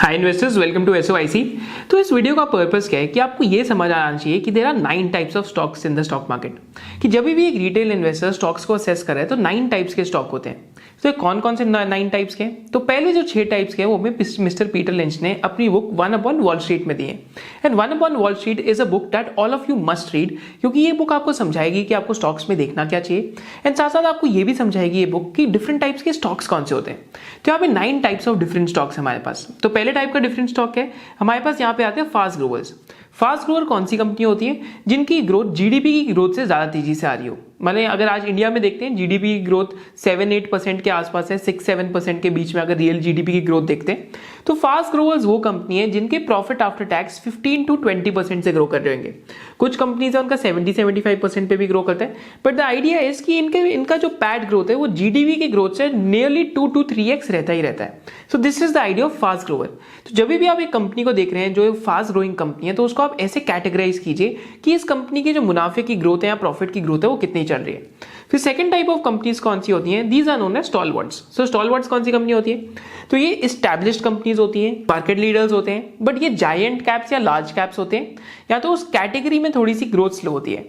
Hi investors, welcome to SOIC. तो इस video का पर्पस क्या है कि आपको ये समझ आना चाहिए कि there are 9 types of stocks in the stock market. कि जब भी एक रिटेल इन्वेस्टर स्टॉक्स को असेस करे तो 9 टाइप्स के स्टॉक होते हैं। तो कौन कौन से 9 टाइप्स के हैं? तो पहले जो 6 टाइप्स के हैं वो मिस्टर पीटर लिंच ने अपनी book one upon wall street में दी है। And one upon wall street is a book that all of you must read, क्योंकि ये बुक आपको समझाएगी कि आपको स्टॉक्स में देखना क्या चाहिए। एंड साथ साथ आपको ये भी समझाएगी ये बुक कि डिफरेंट टाइप्स के स्टॉक्स कौन से होते हैं। तो यहाँ पे 9 टाइप्स ऑफ डिफरेंट स्टॉक्स हमारे पास। तो पहले टाइप का डिफरेंट स्टॉक है हमारे पास, यहाँ पे आते हैं फास्ट ग्रोवर्स। फास्ट ग्रोअर कौन सी कंपनी होती है? जिनकी ग्रोथ जीडीपी की ग्रोथ से ज्यादा तेजी से आ रही हो। मतलब अगर आज इंडिया में देखते हैं जीडीपी की ग्रोथ 7-8% के आसपास है, 6-7% के बीच में अगर रियल जीडीपी की ग्रोथ देखते हैं, तो फास्ट ग्रोवर्स वो कंपनी है जिनके प्रॉफिट आफ्टर टैक्स 15-20% से ग्रो कर रहे होंगे। कुछ कंपनीज है उनका 70-75% पे भी ग्रो करता है, बट द आइडिया इज कि इनका जो पैट ग्रोथ है वो जीडीपी की ग्रोथ से नियरली 2-3x रहता ही रहता है। सो this is the idea of fast Grover. तो जब भी आप एक कंपनी को देख रहे हैं जो फास्ट ग्रोइंग कंपनी है, तो उसको आप ऐसे कैटेगराइज कीजिए कि इस कंपनी की जो मुनाफे की ग्रोथ है या प्रॉफिट की ग्रोथ है वो कितनी चल रही है। फिर सेकंड टाइप ऑफ कंपनीज कौन सी होती हैं? These are known as stalwarts. So stalwarts कौन सी कंपनी होती है? तो ये एस्टैब्लिश्ड कंपनीज होती हैं, मार्केट लीडर्स होते हैं, बट ये जायंट कैप्स या लार्ज कैप्स होते हैं, या तो उस कैटेगरी में थोड़ी सी ग्रोथ स्लो होती है।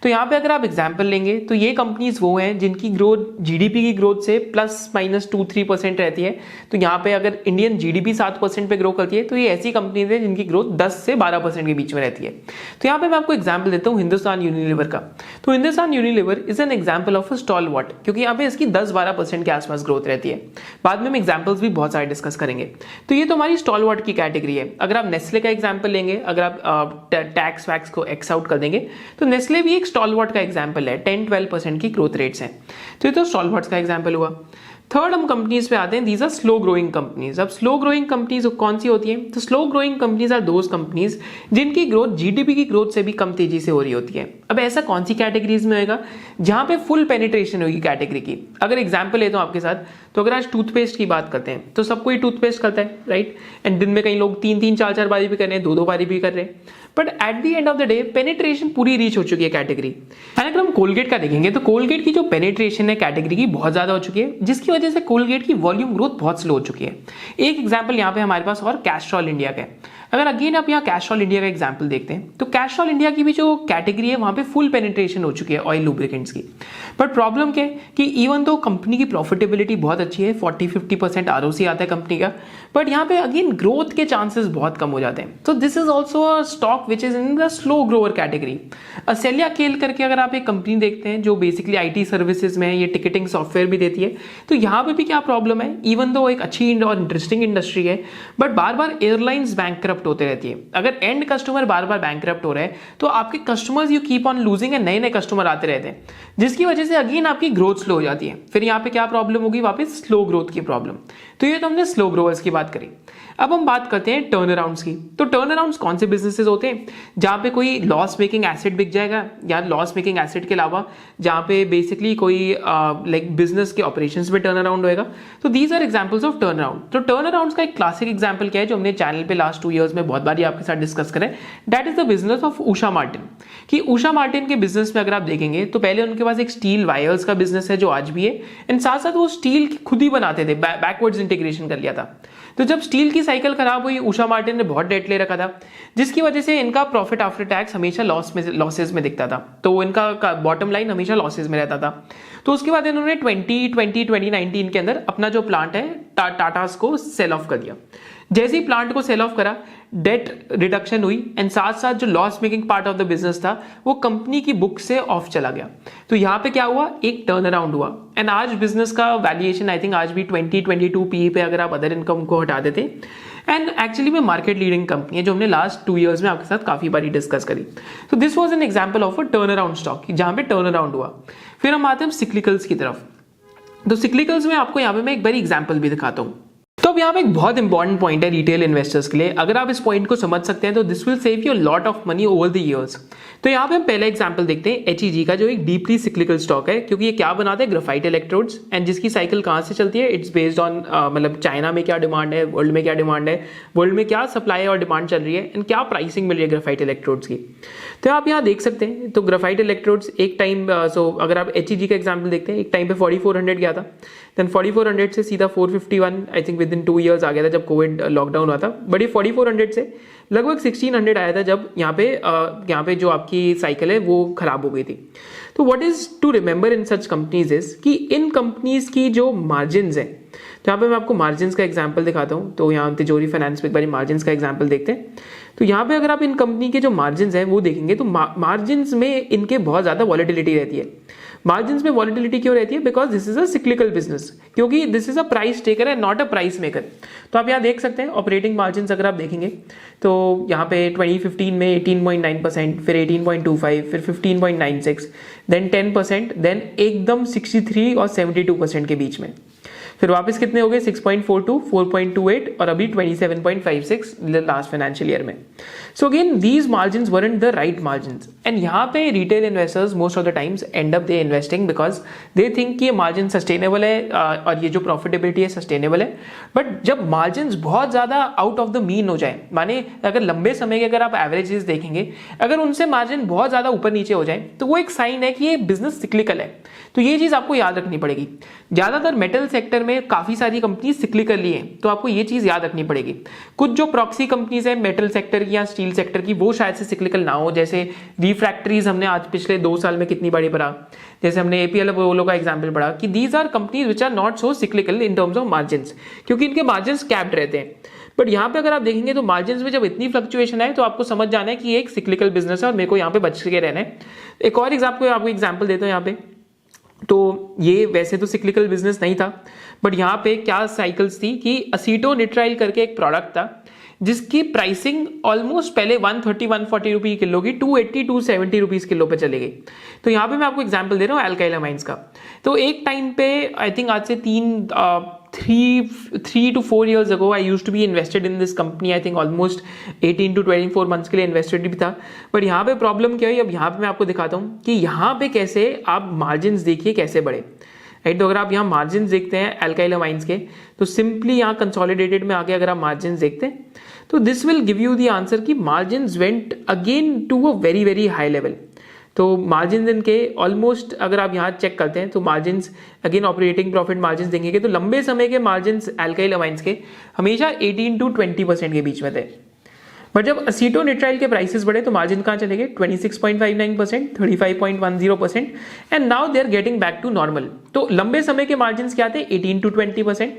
तो यहाँ पे अगर आप एग्जांपल लेंगे तो ये कंपनीज वो हैं जिनकी ग्रोथ जीडीपी की ग्रोथ से +-2-3% रहती है। तो यहाँ पे अगर इंडियन जीडीपी 7% पे ग्रो करती है, तो ये ऐसी कंपनीज है जिनकी ग्रोथ 10 से 12% के बीच में रहती है। तो यहाँ पे मैं आपको एग्जाम्पल देता हूँ हिंदुस्तान यूनिलीवर का। तो Hindustan Unilever is an example of a stalwart, क्योंकि यहाँ पे इसकी 10-12% के आसपास ग्रोथ रहती है। बाद में हम एग्जाम्पल्स भी बहुत सारे डिस्कस करेंगे। तो ये तो हमारी स्टॉलवर्ट की कैटेगरी है। अगर आप नेस्ले का एग्जाम्पल लेंगे, अगर आप टैक्स वैक्स को एक्स आउट कर देंगे, तो नेस्ले भी एक स्टॉलवर्ट का एग्जाम्पल है। 10-12% की ग्रोथ रेट्स हैं। तो ये तो स्टॉलवर्ट्स का एग्जाम्पल हुआ। थर्ड हम कंपनीज पे आते हैं, these are slow growing companies. अब स्लो ग्रोइंग कंपनीज कौन सी होती हैं? तो slow growing companies are those companies जिनकी ग्रोथ जीडीपी की ग्रोथ से भी कम तेजी से हो रही होती है। अब ऐसा कौन सी कैटेगरीज में होगा? जहां पे फुल पेनिट्रेशन होगी कैटेगरी की। अगर एग्जांपल लेता हूं आपके साथ, तो अगर आज टूथपेस्ट की बात करते हैं तो सब कोई टूथपेस्ट करता है, राइट? एंड दिन में कई लोग 3-3, 4-4 बारी भी कर रहे हैं, 2-2 बारी भी कर रहे हैं, but at the end of the day penetration पूरी रीच हो चुकी है कैटेगरी। एंड अगर हम कोलगेट का देखेंगे तो कोलगेट की जो पेनिट्रेशन है कैटेगरी की बहुत ज्यादा हो चुकी है, जिसकी वजह से कोलगेट की वॉल्यूम ग्रोथ बहुत स्लो हो चुकी है। एक एग्जांपल यहाँ पे हमारे पास और कैस्ट्रॉल इंडिया का है। अगर अगेन आप यहाँ कैस्ट्रॉल इंडिया का एग्जांपल देखते हैं, तो कैस्ट्रॉल इंडिया की भी जो कैटेगरी है वहां पे फुल पेनिट्रेशन हो चुकी है ऑयल लुब्रिकेंट्स की। बट प्रॉब्लम क्या है कि इवन तो कंपनी की प्रॉफिटेबिलिटी बहुत अच्छी है, 40-50% आरओसी आता है कंपनी का, बट यहाँ पे अगेन ग्रोथ के चांसेस बहुत कम हो जाते हैं। तो this is also a stock which is in the slow grower category. असेलिया केल करके अगर आप एक कंपनी देखते हैं जो बेसिकली आईटी सर्विसेज में है, ये टिकटिंग सॉफ्टवेयर भी देती है, तो यहाँ पे भी क्या प्रॉब्लम है? इवन दो एक अच्छी और इंटरेस्टिंग इंडस्ट्री है, but bar bar airlines bankrupt होते रहती है। अगर and customer bar bar bankrupt हो रहे हैं, तो आपके customers you keep on losing है, नए नए कस्टमर आते रहते हैं, जिसकी वजह से अगेन आपकी ग्रोथ स्लो हो जाती है। फिर यहाँ पे क्या प्रॉब्लम होगी? वापस स्लो ग्रोथ की प्रॉब्लम। तो ये तो हमने स्लो ग्रोवर्स की बात करी। अब हम बात करते हैं टर्न अराउंड्स की। तो टर्न अराउंड्स कौन से बिजनेसेस होते हैं? जहां पे कोई लॉस मेकिंग एसेट बिक जाएगा, या लॉस मेकिंग एसेट के अलावा जहां पे बेसिकली कोई लाइक बिजनेस के ऑपरेशंस में टर्न अराउंड होएगा। तो these are examples of turn around. तो टर्न अराउंड्स का एक क्लासिक एग्जांपल क्या है जो हमने चैनल पे लास्ट 2 इयर्स में बहुत बार आपके साथ डिस्कस करें? That is the business of Usha Martin. कि उषा मार्टिन के बिजनेस में अगर आप देखेंगे तो पहले उनके पास एक स्टील वायर्स का बिजनेस है जो आज भी है, एंड साथ साथ वो स्टील खुद ही बनाते थे, बैकवर्ड्स इंटीग्रेशन कर लिया था। तो जब स्टील की साइकिल खराब हुई, उषा मार्टिन ने बहुत डेट ले रखा था, जिसकी वजह से इनका प्रॉफिट आफ्टर टैक्स हमेशा लॉसेस में दिखता था। तो इनका बॉटम लाइन हमेशा लॉसेस में रहता था। तो उसके बाद इन्होंने 2019 के अंदर अपना जो प्लांट है टाटास को सेल ऑफ कर दिया। जैसे ही प्लांट को सेल ऑफ करा, डेट रिडक्शन हुई, एंड साथ साथ जो loss making part of the business था वो कंपनी की बुक से ऑफ चला गया। तो यहाँ पे क्या हुआ? एक टर्न अराउंड हुआ, एंड आज बिजनेस का वैल्यूएशन आई थिंक आज भी 20-22 पीई पे अगर आप अदर इनकम को हटा देते, एंड एक्चुअली में मार्केट लीडिंग कंपनी है जो हमने लास्ट 2 इयर्स में आपके साथ काफी बारी डिस्कस करी। तो this was an example of a turn around stock जहां पे टर्न अराउंड हुआ। फिर हम आते हैं सिक्लिकल्स की तरफ। तो सिक्लिकल्स में आपको यहाँ पे मैं एक बारी एग्जांपल भी दिखाता हूँ। तो अब यहाँ पे एक बहुत इंपॉर्टेंट पॉइंट है रिटेल इन्वेस्टर्स के लिए। अगर आप इस पॉइंट को समझ सकते हैं तो this will save you lot of money over the years. तो यहाँ पे हम पहला एग्जांपल देखते हैं एचईजी का, जो एक डीपली सिक्लिकल स्टॉक है, क्योंकि ये क्या बनाते हैं? ग्राफाइट इलेक्ट्रोड्स, एंड जिसकी साइकिल कहाँ से चलती है? इट्स बेस्ड ऑन मतलब चाइना में क्या डिमांड है, वर्ल्ड में क्या डिमांड है, वर्ल्ड में क्या सप्लाई और डिमांड चल रही है, एंड क्या प्राइसिंग मिल रही है ग्राफाइट इलेक्ट्रोड्स की। तो आप यहाँ देख सकते हैं, तो ग्राफाइट इलेक्ट्रोड्स एक टाइम अगर आप एचईजी का एग्जाम्पल देखते हैं, एक टाइम पे 4400 गया था, देन 4400 से सीधा 451 I think with with in 2 years आ गया था जब कोविड लॉकडाउन हुआ था, बट ये 4400 से लगभग 1600 आया था जब यहाँ पे जो आपकी साइकिल है वो खराब हो गई थी। तो what is to remember in such companies is कि इन कंपनीज की जो मार्जिन्स है, तो यहाँ पे मैं आपको मार्जिन्स का एग्जांपल दिखाता हूँ। तो यहाँ तिजोरी फाइनेंस में एक बार मार्जिन्स का एग्जांपल देखते हैं। तो यहाँ पे अगर आप इन कंपनी के जो मार्जिन्स हैं वो देखेंगे तो मार्जिन्स में इनके बहुत ज़्यादा वॉलेटिलिटी रहती है। मार्जिन्स में वॉलेटिलिटी क्यों रहती है? Because this is a cyclical business, क्योंकि this is a price taker and not a price maker. तो आप यहाँ देख सकते हैं ऑपरेटिंग मार्जिन्स अगर आप देखेंगे तो यहाँ पे 2015 में 18.9%, फिर 18.25, फिर 15.96, देन 10%, देन एकदम 63 और 72% के बीच में, फिर वापस कितने हो गए 6.42, 4.28 और अभी 27.56 लास्ट फाइनेंशियल ईयर में। So again these margins weren't the right margins, and यहाँ पे retail investors most of the times and up they investing because they think कि ये मार्जिन सस्टेनेबल है और ये जो प्रॉफिटेबिलिटी है सस्टेनेबल है। बट जब मार्जिन्स बहुत ज़्यादा आउट ऑफ द मीन हो जाए, माने अगर लंबे समय के अगर आप एवरेजेस देखेंगे, अगर उनसे मार्जिन बहुत ज़्यादा ऊपर नीचे हो जाए तो वो एक साइन है कि ये बिजनेस सिक्लिकल है। तो ये चीज़ आपको याद रखनी पड़ेगी। ज़्यादातर मेटल सेक्टर में काफ़ी सारी कंपनी सिक्लिकल ही है, तो आपको ये चीज़ याद रखनी पड़ेगी। कुछ जो प्रॉक्सी कंपनीज है मेटल सेक्टर की या स्टील सेक्टर की, वो शायद से सिक्लिकल ना हो, जैसे रिफ्रैक्टरीज हमने आज पिछले 2 साल में कितनी बड़ी पढ़ा, जैसे हमने एपीएल अपोलो का एग्जांपल पढ़ा कि these are companies which are not so cyclical in terms of margins, क्योंकि इनके मार्जिन्स कैप्ड रहते हैं। बट यहाँ पे अगर आप देखेंगे तो मार्जिन्स में जब इतनी फ्लक्चुएशन है तो आपको समझ जाना है कि ये एक सिक्लिकल बिजनेस है और मेरे को यहाँ पे बच के रहना है। एक और आपको एग्जाम्पल देता हूँ यहाँ पे। तो ये वैसे तो सिक्लिकल बिजनेस नहीं था, बट यहाँ पे क्या साइकिल्स थी कि असीटोनिट्राइल करके एक प्रोडक्ट था जिसकी प्राइसिंग ऑलमोस्ट पहले 130-140 रुपये किलो की 280-270 रुपीज़ किलो पे चली गई। तो यहाँ पे मैं आपको एग्जांपल दे रहा हूँ अल्काइल अमाइंस का। तो एक टाइम पे आई थिंक आज से 3 to 4 years ago I used to be invested in this company, I think almost 18 to 24 months के लिए इन्वेस्टेड भी था। बट यहाँ पे प्रॉब्लम क्या है, अब यहाँ पे मैं आपको दिखाता हूँ कि यहाँ पे कैसे आप मार्जिन्स देखिए कैसे बढ़े, राइट। तो अगर आप यहाँ मार्जिन्स देखते हैं अल्काइल अमाइंस के, तो सिंपली यहाँ कंसोलिडेटेड में आके अगर आप मार्जिन्स देखते हैं तो this will give you the answer कि margins went again to a very very high level. तो मार्जिन इनके ऑलमोस्ट अगर आप यहाँ चेक करते हैं तो margins again operating profit margins देंगे तो लंबे समय के मार्जिन्स अल्काइल अमाइंस के हमेशा 18 to 20% के बीच में थे। बट जब असीटोनिट्राइल के प्राइसेस बढ़े तो मार्जिन कहाँ चले गए 26.59%, 35.10% and now they are getting back to normal. तो लंबे समय के मार्जिन्स क्या थे 18 to 20%,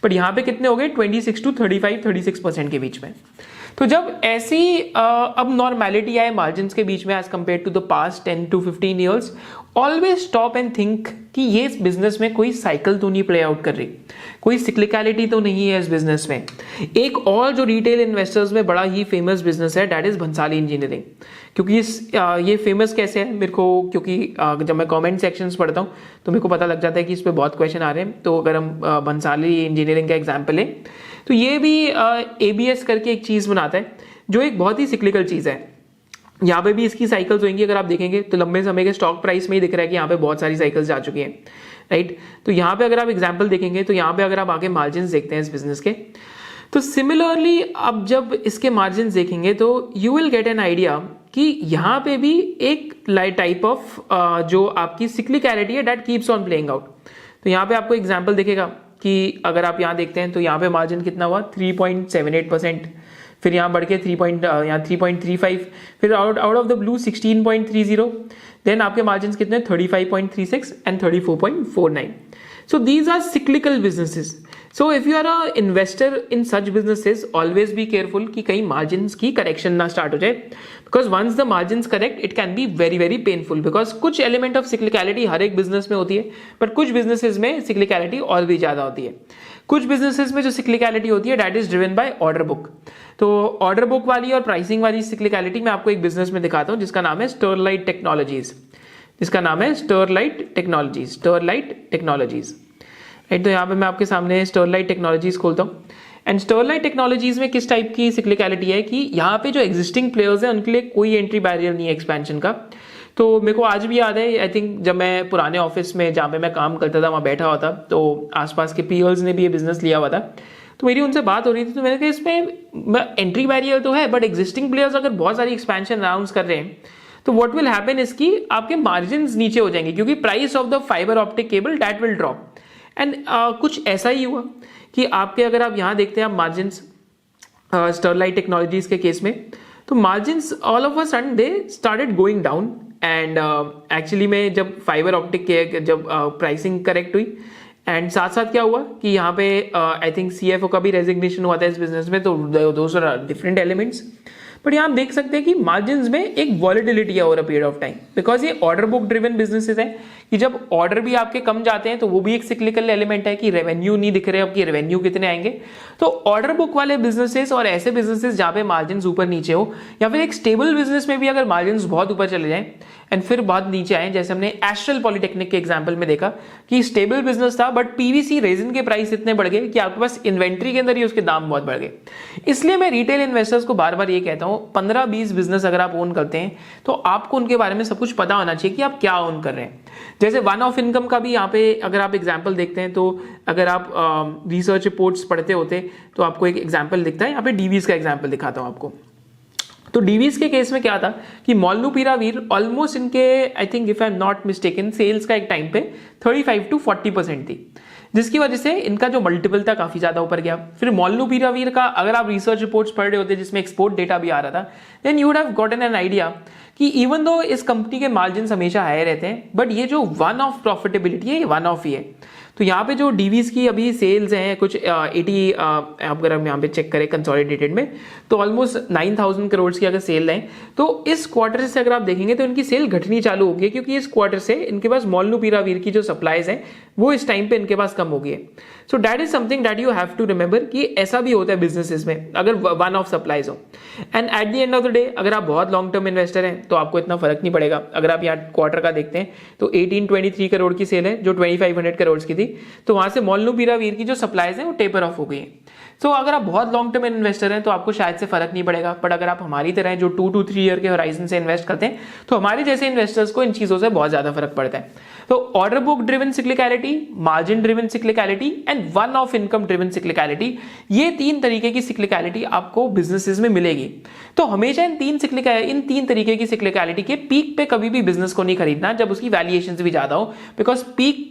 बट यहाँ पे कितने हो गए 26 to 35-36% के बीच में। तो जब ऐसी अब नॉर्मैलिटी आए मार्जिन्स के बीच में as compare to the past 10 to 15 years, always stop and think कि ये इस बिजनेस में कोई साइकिल तो नहीं प्ले आउट कर रही, कोई सिक्लिकलिटी तो नहीं है इस बिजनेस में। एक और जो रिटेल इन्वेस्टर्स में बड़ा ही फेमस बिजनेस है दैट इज भंसाली इंजीनियरिंग। क्योंकि ये फेमस कैसे है मेरे को, क्योंकि जब मैं कमेंट सेक्शंस पढ़ता हूँ तो मेरे को पता लग जाता है कि इस पर बहुत क्वेश्चन आ रहे हैं। तो अगर हम भंसाली इंजीनियरिंग का एग्जाम्पल लें तो ये भी ABS करके एक चीज़ बनाता है जो एक बहुत ही सिक्लिकल चीज़ है। यहाँ पे भी इसकी साइकिल्स होंगी, अगर आप देखेंगे तो लंबे समय के स्टॉक प्राइस में ही दिख रहा है कि यहाँ पे बहुत सारी साइकिल्स जा चुकी हैं, राइट। तो यहाँ पे अगर आप एग्जांपल देखेंगे तो यहाँ पे अगर आप आगे मार्जिन्स देखते हैं इस बिजनेस के, तो सिमिलरली अब जब इसके मार्जिन्स देखेंगे तो you will get an idea कि यहाँ पे भी एक टाइप ऑफ जो आपकी सिक्लिकलिटी है that keeps on playing out. तो यहाँ पे आपको एग्जाम्पल दिखेगा कि अगर आप यहाँ देखते हैं तो यहाँ पे मार्जिन कितना हुआ 3.78%, फिर यहाँ बढ़ के 3.35, फिर out of the blue 16.30, then आपके मार्जिन कितने 35.36 and 34.49। So these are cyclical businesses. So if you are a investor in such businesses always be careful कि कहीं मार्जिन्स की करेक्शन ना स्टार्ट हो जाए, because once the margins correct it can be very very painful. Because कुछ element of cyclicality हर एक business में होती है, बट कुछ बिजनेसेस में सिक्लिकलिटी और भी ज्यादा होती है। कुछ बिजनेसेस में जो सिक्लिकलिटी होती है that is driven by order book. तो ऑर्डर बुक वाली और प्राइसिंग वाली सिक्लिकलिटी मैं आपको एक बिजनेस में दिखाता हूँ जिसका नाम है स्टरलाइट टेक्नोलॉजीज। राइट। तो यहाँ पे मैं आपके सामने स्टरलाइट टेक्नोलॉजीज खोलता हूँ एंड स्टरलाइट टेक्नोलॉजीज में किस टाइप की सिक्लिकलिटी है कि यहाँ पे जो एग्जिस्टिंग प्लेयर्स हैं उनके लिए कोई एंट्री बैरियर नहीं है एक्सपेंशन का। तो मेरे को आज भी याद है, आई थिंक जब मैं पुराने ऑफिस में जहाँ पे मैं काम करता था वहाँ बैठा हुआ था तो आसपास के पीयर्स ने भी ये बिजनेस लिया हुआ था, तो मेरी उनसे बात हो रही थी। तो मैंने कहा इसमें एंट्री बैरियर तो है बट एग्जिस्टिंग प्लेयर्स अगर बहुत सारी एक्सपेंशन अनाउंस कर रहे हैं तो व्हाट विल हैपन इसकी आपके मार्जिन नीचे हो जाएंगे, क्योंकि price of the fibre optic cable that will drop and कुछ ऐसा ही हुआ कि आपके, अगर आप यहाँ देखते हैं आप मार्जिन्स स्टरलाइट टेक्नोलॉजीज के केस में, तो margins all of a sudden they started going down and actually में जब फाइबर ऑप्टिक के जब प्राइसिंग करेक्ट हुई एंड साथ साथ क्या हुआ कि यहाँ पे आई थिंक CFO का भी रेजिग्नेशन हुआ था इस बिजनेस में, तो those are different elements. But यहाँ आप देख सकते हैं कि मार्जिन्स में एक वॉलिटिलिटी है over a period of time, because ये ऑर्डर बुक ड्रिवन बिजनेसेस हैं कि जब ऑर्डर भी आपके कम जाते हैं तो वो भी एक सिक्लिकल एलिमेंट है कि रेवेन्यू नहीं दिख रहे, अब कि रेवेन्यू कितने आएंगे। तो ऑर्डर बुक वाले बिजनेसेस और ऐसे बिजनेसेस जहाँ पे मार्जिन ऊपर नीचे हो, या फिर एक स्टेबल बिजनेस में भी अगर मार्जिन बहुत ऊपर चले जाएं एंड फिर बहुत नीचे आए, जैसे हमने एस्ट्रल पॉलिटेक्निक के एग्जांपल में देखा कि स्टेबल बिजनेस था बट PVC रेजिन के प्राइस इतने बढ़ गए कि आपके पास इन्वेंट्री के अंदर ही उसके दाम बहुत बढ़ गए। इसलिए मैं रिटेल इन्वेस्टर्स को बार बार ये कहता हूं, 15-20 बिजनेस अगर आप ओन करते हैं तो आपको उनके बारे में सब कुछ पता होना चाहिए कि आप क्या ओन कर रहे हैं। जैसे वन ऑफ इनकम का भी यहाँ पे अगर आप एग्जाम्पल देखते हैं, तो अगर आप रिसर्च रिपोर्ट्स पढ़ते होते तो आपको एक एग्जाम्पल दिखता है। यहाँ पे डीवीज का एग्जाम्पल दिखाता हूँ आपको। तो डीवीज के केस में क्या था कि मोलनुपीरावीर ऑलमोस्ट इनके, I think if I am not mistaken, sales का एक टाइम पे 35 to 40% थी, जिसकी वजह से इनका जो मल्टीपल था काफी ज्यादा ऊपर गया। फिर मोलनुपीरावीर का अगर आप रिसर्च रिपोर्ट्स पढ़ रहे होते जिसमें एक्सपोर्ट डेटा भी आ रहा था, then you would have gotten an idea कि इवन दो इस कंपनी के मार्जिन हमेशा हाई रहते हैं, बट ये जो वन ऑफ प्रॉफिटेबिलिटी है ये वन ऑफ ही है। तो यहाँ पे जो डीवीज की अभी सेल्स हैं कुछ 80, अगर हम यहाँ पे चेक करें कंसोलिडेटेड में, तो ऑलमोस्ट 9,000 करोड़ की अगर सेल है, तो इस क्वार्टर से अगर आप देखेंगे तो इनकी सेल घटनी चालू होगी, क्योंकि इस क्वार्टर से इनके पास मोलनुपीरावीर की जो सप्लाईज है वो इस टाइम पे इनके पास कम हो गई है। So that is something that you have to remember कि ऐसा भी होता है बिजनेसेस में अगर वन ऑफ सप्लाईज हो। And at the end of the day अगर आप बहुत लॉन्ग टर्म इन्वेस्टर हैं तो आपको इतना फर्क नहीं पड़ेगा। अगर आप यहाँ क्वार्टर का देखते हैं तो 1823 करोड़ की सेल है जो 2500 करोड़ की थी, तो वहां से मोलनुपीरावीर की जो सप्लाईज है वो टेपर ऑफ हो गई है। तो अगर आप बहुत लॉन्ग टर्म इन्वेस्टर हैं तो आपको शायद से फर्क नहीं पड़ेगा, बट अगर आप हमारी तरह जो 2 to 3 ईयर के होराइजन से इन्वेस्ट करते हैं तो हमारे जैसे इन्वेस्टर्स को इन चीजों से बहुत ज्यादा फर्क पड़ता है। तो order book driven cyclicality, margin driven cyclicality and one of income driven cyclicality, ये 3 तरीके की सिक्लिकलिटी आपको बिजनेसेस में मिलेगी। तो हमेशा इन तीन तरीके की सिक्लिकलिटी के पीक पे कभी भी बिजनेस को नहीं खरीदना जब उसकी वैल्यूएशन भी ज्यादा हो, बिकॉज पीक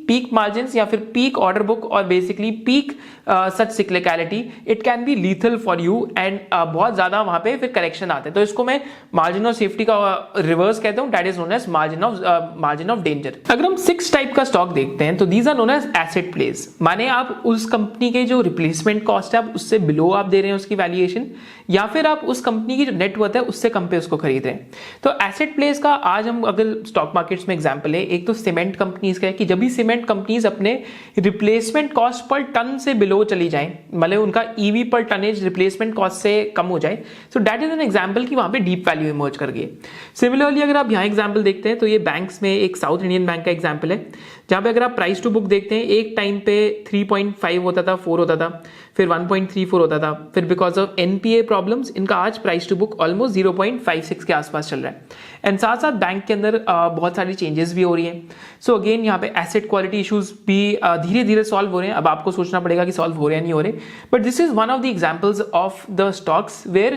पीक मार्जिन या फिर पीक ऑर्डर बुक और basically peak such cyclicality, it can B lethal for you and बहुत ज्यादा वहां पे फिर करेक्शन आते हैं। तो इसको मैं मार्जिन ऑफ सेफ्टी का रिवर्स कहता हूं, that is known as margin of danger. अगर हम 6 टाइप का स्टॉक देखते हैं तो these are known as asset plays, माने आप उस कंपनी के जो रिप्लेसमेंट कॉस्ट है आप उससे बिलो आप दे रहे हैं उसकी वैल्यूएशन, या फिर आप उस कंपनी की जो नेटवर्थ है उससे कम पे उसको खरीद रहे हैं। तो एसेट प्लेस का आज हम अगर स्टॉक मार्केट्स में एग्जांपल है, एक तो सीमेंट कंपनीज का है कि जब भी सीमेंट कंपनीज अपने रिप्लेसमेंट कॉस्ट पर टन से बिलो चली जाए, मतलब उनका ईवी पर टनेज रिप्लेसमेंट कॉस्ट से कम हो जाए, सो दैट इज एन एग्जांपल कि वहां पे डीप वैल्यू इमर्ज कर गई। सिमिलरली अगर आप यहाँ एग्जांपल देखते हैं तो ये बैंक्स में एक साउथ इंडियन बैंक का एग्जांपल है, जहां पे अगर आप प्राइस टू बुक देखते हैं एक टाइम पे 3.5 होता था, 4 होता था, फिर 1.34 होता था, फिर बिकॉज ऑफ एनपीए प्रॉब्लम्स इनका आज प्राइस टू बुक ऑलमोस्ट 0.56 के आसपास चल रहा है। एंड साथ साथ बैंक के अंदर बहुत सारी चेंजेस भी हो रही हैं। सो अगेन यहाँ पे एसेट क्वालिटी इश्यूज भी धीरे धीरे सॉल्व हो रहे हैं। अब आपको सोचना पड़ेगा कि सॉल्व हो रहे हैं नहीं हो रहे, but this is one of the examples of the stocks where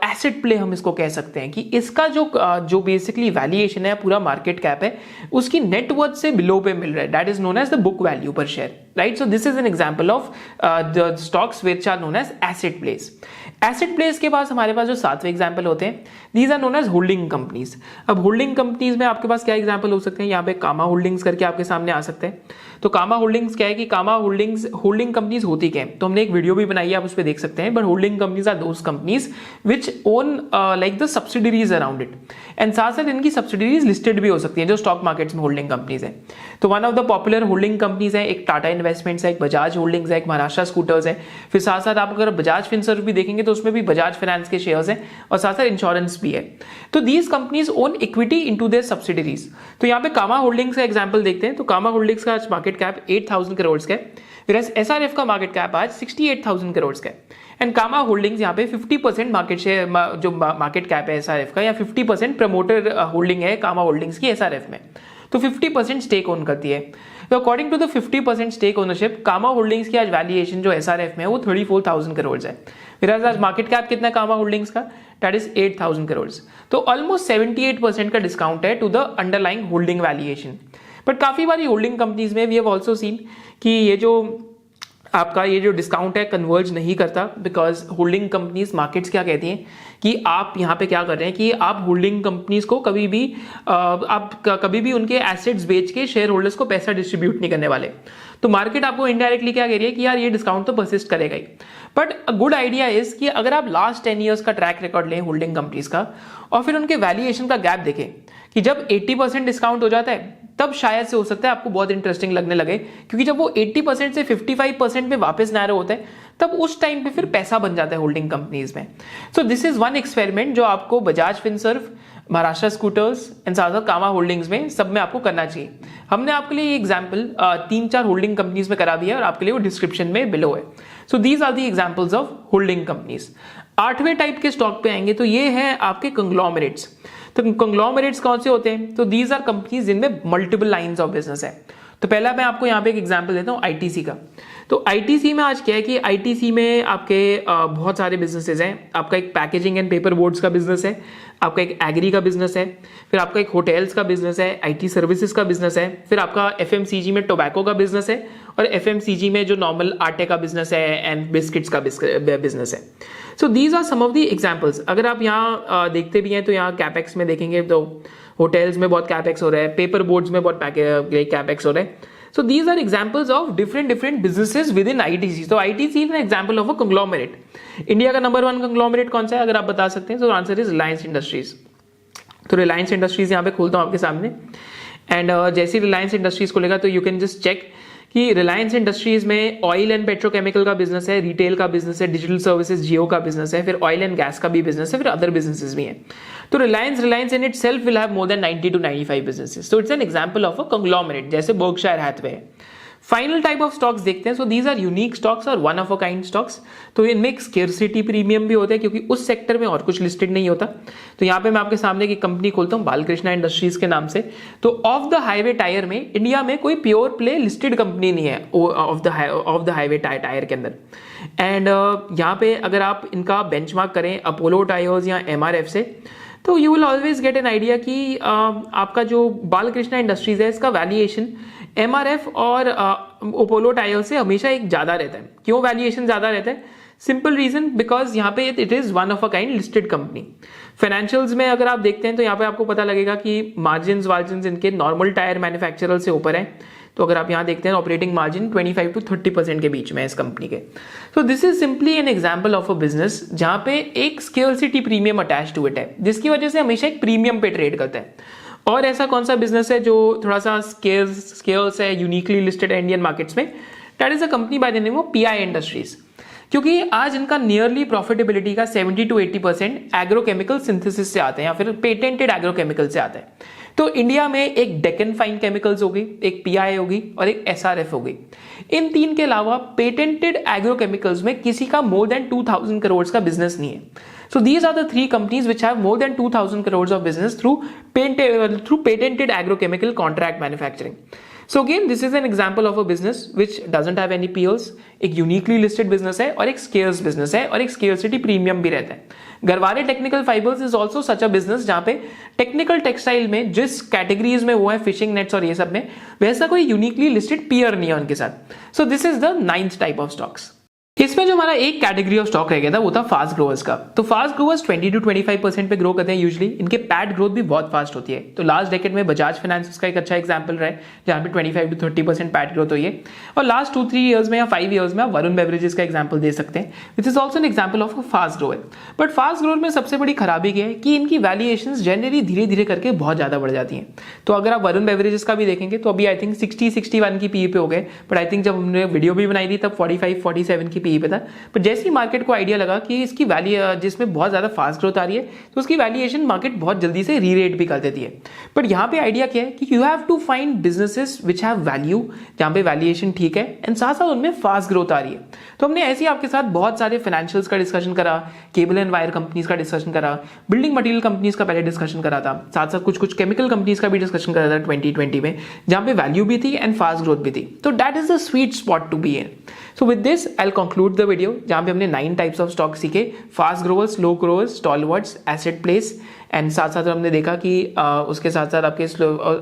asset play हम इसको कह सकते हैं कि इसका जो बेसिकली वैल्यूएशन है, पूरा मार्केट कैप है, उसकी नेटवर्थ से बिलो पे मिल रहा है, that is known as the book value per share, right. So this is an example of the stocks which are known as asset plays. Asset plays के पास हमारे पास जो 7वें एग्जांपल होते हैं, these are known as holding companies. अब holding companies में आपके पास क्या एग्जांपल हो सकते हैं, यहाँ पे कामा होल्डिंग्स करके आपके सामने आ सकते हैं। तो कामा होल्डिंग्स क्या है कि कामा होल्डिंग्स, होल्डिंग कंपनीज होती क्या है, तो हमने एक वीडियो भी बनाई है, आप उस पर देख सकते हैं। But holding companies are those companies which own like the subsidiaries around it, and साथ साथ इनकी सब्सिडरीज लिस्टेड भी हो सकती है जो स्टॉक मार्केट्स में होल्डिंग कंपनीज है। तो one of the popular holding companies है, एक टाटा इन्वेस्टमेंट्स है, एक बजाज होल्डिंग्स है, एक महाराष्ट्र स्कूटर्स है। फिर साथ साथ आप अगर बजाज फिनसर्व भी देखेंगे तो उसमें भी बजाज फाइनेंस के शेयर्स हैं, और साथ साथ इंश्योरेंस भी है। तो these companies own equity into their subsidiaries. तो यहाँ पे कामा होल्डिंग्स का एग्जांपल देखते हैं। तो कामा होल्डिंग्स का आज मार्केट कैप 8,000 करोड़ का है, फिर एसआरएफ का मार्केट कैप आज 68,000 करोड़ का है। एंड कामा होल्डिंग्स यहाँ पे 50% मार्केट शेयर, जो मार्केट कैप है एसआरएफ का, या 50% प्रमोटर होल्डिंग है कामा होल्डिंग्स की एसआरएफ में, तो 50% स्टेक ओन करती है। तो according to the 50% stake ownership, Kama holdings की आज वैल्यूएशन जो एसआरएफ में है वो 34,000 करोड़ है। फिर आज मार्केट कैप कितना कामा होल्डिंग्स का, दैट इज 8,000 करोड़। तो ऑलमोस्ट 78% का डिस्काउंट है to the underlying holding valuation. But काफ़ी बारी होल्डिंग कंपनीज में वी हैव ऑल्सो सीन कि ये जो आपका ये जो डिस्काउंट है कन्वर्ज नहीं करता, बिकॉज होल्डिंग कंपनीज मार्केट्स क्या कहती हैं कि आप यहाँ पे क्या कर रहे हैं कि आप होल्डिंग कंपनीज को कभी भी उनके एसेट्स बेच के शेयर होल्डर्स को पैसा डिस्ट्रीब्यूट नहीं करने वाले। तो मार्केट आपको इनडायरेक्टली क्या कह रही है कि यार ये डिस्काउंट तो परसिस्ट करेगा ही। But a good idea is कि अगर आप लास्ट 10 ईयर्स का ट्रैक रिकॉर्ड लें होल्डिंग कंपनीज का और फिर उनके वैल्यूएशन का गैप देखें कि जब 80% डिस्काउंट हो जाता है तब शायद से हो सकता है आपको बहुत इंटरेस्टिंग लगने लगे, क्योंकि जब वो 80% से 55% में वापस नैरो होता है तब उस टाइम पे फिर पैसा बन जाता है होल्डिंग कंपनीज में। सो दिस इज वन एक्सपेरिमेंट जो आपको Bajaj Finserv, Maharashtra scooters and साथ कामा होल्डिंग्स में सब में आपको करना चाहिए। हमने आपके लिए एग्जाम्पल 3-4 होल्डिंग कंपनीज में करा दिया है और आपके लिए वो डिस्क्रिप्शन में बिलो है। So these are the examples of holding companies. 8वें टाइप के स्टॉक पे आएंगे तो ये है आपके कंग्लोमरेट्स। तो कंग्लोमरेट्स कौन से होते हैं? तो दीज आर कंपनीज जिनमें मल्टीपल लाइंस ऑफ बिजनेस है। तो पहला मैं आपको यहाँ पे एक एग्जांपल देता हूँ आईटीसी का। तो आईटीसी में आज क्या है कि आईटीसी में आपके बहुत सारे बिजनेसेस हैं। आपका एक पैकेजिंग एंड पेपर बोर्ड्स का बिजनेस है, आपका एक एग्री का बिजनेस है, फिर आपका एक होटल्स का बिजनेस है, आईटी सर्विसेज का बिजनेस है, फिर आपका एफएमसीजी में टोबैको का बिजनेस है और एफएमसीजी में जो नॉर्मल आटे का बिजनेस है एंड बिस्किट्स का बिजनेस है। So these are some of the examples. अगर आप यहाँ देखते भी हैं तो यहाँ कैपेक्स में देखेंगे तो होटल्स में बहुत कैपेक्स हो रहा है, पेपर बोर्ड्स में बहुत कैपेक्स हो रहा है। So these are examples of different businesses within ITC. So ITC is an example of a conglomerate. India का नंबर 1 conglomerate कौन सा है अगर आप बता सकते हैं? तो आंसर इज रिलायंस इंडस्ट्रीज। तो रिलायंस इंडस्ट्रीज यहाँ पे खोलता हूँ आपके सामने एंड जैसे रिलायंस इंडस्ट्रीज को लेगा तो यू कैन जस्ट चेक कि रिलायंस इंडस्ट्रीज में ऑयल एंड पेट्रोकेमिकल का बिजनेस है, रिटेल का बिजनेस है, डिजिटल सर्विसेज जियो का बिजनेस है, फिर ऑयल एंड गैस का भी बिजनेस है, फिर अदर बिजनेसेस भी हैं। तो रिलायंस इन itself will have more than 90 to 95 businesses. So it's an example of a conglomerate जैसे Berkshire Hathaway है। फाइनल टाइप ऑफ स्टॉक्स देखते हैं। So these are unique stocks और one of a kind stocks. तो इनमें एक स्केर्सिटी प्रीमियम भी होता है क्योंकि उस सेक्टर में और कुछ लिस्टेड नहीं होता। तो यहाँ पे मैं आपके सामने एक कंपनी खोलता हूँ बालकृष्णा इंडस्ट्रीज के नाम से। तो ऑफ द हाईवे टायर में इंडिया में कोई प्योर प्ले लिस्टेड कंपनी नहीं है ऑफ द हाईवे टायर के अंदर। एंड यहाँ पे अगर आप इनका बेंचमार्क करें अपोलो टायर्स या एमआरएफ से तो you will always get an idea कि आपका जो बालकृष्णा इंडस्ट्रीज है इसका वैल्यूएशन एमआरएफ और अपोलो टायर से हमेशा एक ज्यादा रहता है। क्यों वैल्यूएशन ज्यादा रहता है? सिंपल रीजन बिकॉज यहाँ पे it is one of a kind listed company. Financials में अगर आप देखते हैं तो यहाँ पे आपको पता लगेगा कि मार्जिन इनके नॉर्मल टायर मैन्युफैक्चरर से ऊपर है। तो अगर आप यहाँ देखते हैं ऑपरेटिंग मार्जिन 25 to 30% के बीच में है इस कंपनी के। So this is simply an example of a business जहाँ पे एक scarcity premium attach to it है जिसकी वजह से हमेशा एक प्रीमियम पे ट्रेड करता है। और ऐसा कौन सा बिजनेस है जो थोड़ा सा स्केल्स है, यूनिकली लिस्टेड है इंडियन मार्केट्स में? That is a company by the name of pi industries. क्योंकि आज इनका नियरली प्रॉफिटेबिलिटी का 70 to 80% एग्रोकेमिकल सिंथेसिस से आते हैं या फिर पेटेंटेड एग्रोकेमिकल से आता है। तो इंडिया में एक डेक्कन फाइन केमिकल्स होगी, एक पीआई होगी और एक एसआरएफ होगी। इन तीन के अलावा पेटेंटेड एग्रोकेमिकल्स में किसी का मोर देन 2000 करोड़ का बिजनेस नहीं है। So these are the three companies which have more than 2000 crores of business through patented agrochemical contract manufacturing. So again, this is an example of a business which doesn't have any peers, एक uniquely listed business है और एक scarce business है और एक scarcity premium भी रहता है। Garware technical fibres is also such a business जहां पे टेक्निकल टेक्सटाइल में जिस कैटेगरीज में वो है फिशिंग नेट्स और ये सब में वैसा कोई यूनिकली लिस्टेड पीयर नहीं है उनके साथ। सो this is the 9th type of stocks. इसमें जो हमारा एक कैटेगरी ऑफ स्टॉक रह गया था वो था फास्ट ग्रोवर्स का। तो फास्ट ग्रोवर्स 20 to 25% पे ग्रो करते हैं यूजुअली। इनके पैट ग्रोथ भी बहुत फास्ट होती है। तो लास्ट डेकेड में बजाज फाइनेंस का एक अच्छा एग्जांपल रहा है जहां पे 25 to 30% पैट ग्रोथ हुई है। और लास्ट 2-3 ईयर्स में या 5 ईयर्स में आप वरुण बेवरेजेस का एग्जांपल दे सकते हैं which is also an example of fast grower. But fast grower में सबसे बड़ी खराबी क्या है कि इनकी वैल्यूएशन जनरली धीरे धीरे करके बहुत ज्यादा बढ़ जाती है। तो अगर आप वरुण बेवरेजेस का भी देखेंगे तो अभी आई थिंक 60-61 की पीई पे हो गए, बट आई थिंक जब हमने वीडियो भी बनाई थी तब 45-47 की पीई पे था। बट जैसे ही मार्केट को आइडिया लगा कि इसकी वैल्यू जिसमें बहुत ज्यादा फास्ट ग्रोथ आ रही है तो उसकी वैल्यूएशन मार्केट बहुत जल्दी से रीरेट भी कर देती है। बट यहाँ पे आइडिया क्या है कि you have to find businesses which have value जहां पे वैल्यूएशन ठीक है एंड साथ साथ उनमें फास्ट ग्रोथ आ रही है। तो हमने ऐसे ही आपके साथ बहुत सारे फाइनेंशियल्स का डिस्कशन करा, केबल एंड वायर कंपनीज का डिस्कशन करा, बिल्डिंग मटेरियल कंपनीज का पहले डिस्कशन करा था, साथ साथ कुछ केमिकल कंपनीज का भी डिस्कशन करा था 2020 में जहां पे वैल्यू भी थी एंड फास्ट ग्रोथ भी थी। तो that is the sweet spot to be in. So with this I conclude the video, जहाँ पे हमने 9 टाइप्स ऑफ स्टॉक सीखे, fast growers, slow growers, stalwarts, asset plays, and साथ साथ हमने देखा कि उसके साथ साथ आपके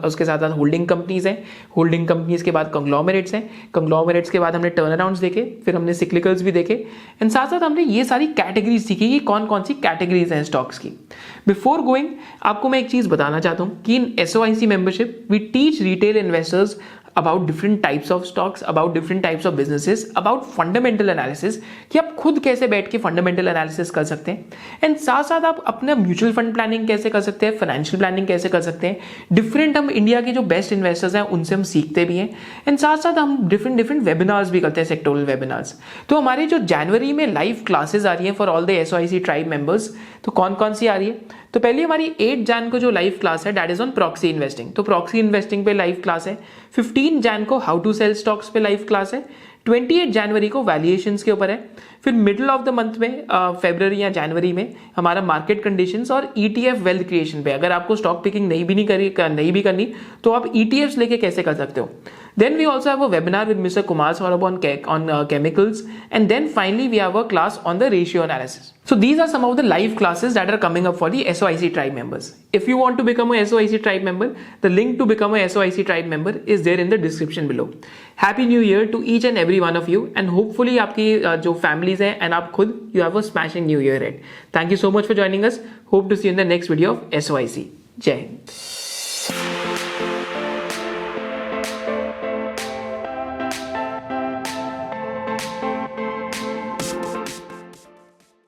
उसके साथ साथ होल्डिंग कंपनीज हैं, होल्डिंग कंपनीज के बाद कंग्लोमरेट्स हैं, कंग्लोमरेट्स के बाद हमने टर्न अराउंड्स देखे, फिर हमने सिक्लिकल्स भी देखे, एंड साथ साथ हमने ये सारी कैटेगरीज सीखी कि कौन कौन सी कैटेगरीज हैं स्टॉक्स की। बिफोर गोइंग आपको मैं एक चीज़ बताना चाहता हूँ कि in SOIC membership we teach retail investors about different types of stocks, about different types of businesses, about fundamental analysis, कि आप खुद कैसे बैठ के फंडामेंटल एनालिसिस कर सकते हैं, एंड साथ साथ आप अपना म्यूचुअल फंड प्लानिंग कैसे कर सकते हैं, फाइनेंशियल प्लानिंग कैसे कर सकते हैं, डिफरेंट हम इंडिया के जो बेस्ट इन्वेस्टर्स हैं उनसे हम सीखते भी हैं, एंड साथ साथ हम डिफरेंट वेबिनार्स भी करते हैं, सेक्टोरल वेबिनार्स। तो हमारी जो जनवरी में लाइव क्लासेस आ रही हैं for all the SOIC tribe members, तो कौन कौन सी आ रही है? तो पहली हमारी 8 जैन को जो लाइव क्लास है that is on proxy investing, तो प्रॉक्सी इन्वेस्टिंग पे लाइव क्लास है। 15 जैन को हाउ टू सेल स्टॉक्स पे लाइव क्लास है। 28 जनवरी को वैल्यूएशंस के ऊपर है। फिर मिडिल ऑफ द मंथ में फरवरी या जनवरी में हमारा मार्केट कंडीशंस और ETF वेल्थ क्रिएशन पे, अगर आपको स्टॉक पिकिंग नहीं भी करनी तो आप ETFs लेके कैसे कर सकते हो। Then we also have a webinar with Mr. Kumar Saurabh on chemicals, and then finally we have a class on the ratio analysis. So these are some of the live classes that are coming up for the SOIC tribe members. If you want to become a SOIC tribe member, the link to become a SOIC tribe member is there in the description below. Happy New Year to each and every one of you, and hopefully आपकी जो families हैं and आप खुद you have a smashing new year ahead. Thank you so much for joining us. Hope to see you in the next video of SOIC. जय हिंद।